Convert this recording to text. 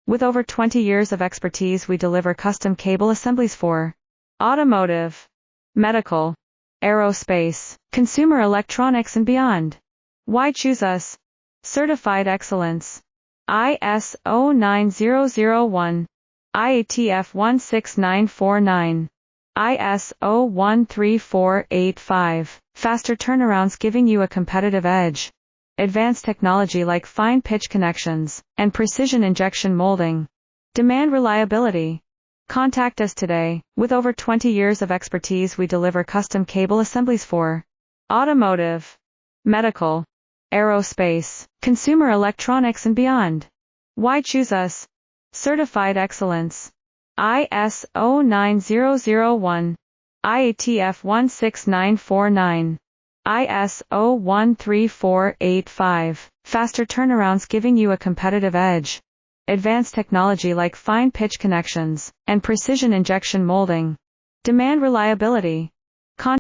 With over 20 years of expertise, we deliver custom cable assemblies for automotive, medical, aerospace, consumer electronics and beyond. Why choose us? Certified excellence. ISO 9001, Hf625, ISO 13485. Faster turnarounds giving you a competitive edge. Advanced technology like fine pitch connections and precision injection molding. Demand reliability. Contact us today. With over 20 years of expertise, we deliver custom cable assemblies for automotive, medical, aerospace, consumer electronics and beyond. Why choose us? Certified excellence. ISO 9001, IATF16949, ISO 13485. Faster turnarounds giving you a competitive edge. Advanced technology like fine pitch connections and precision injection molding. Demand reliability.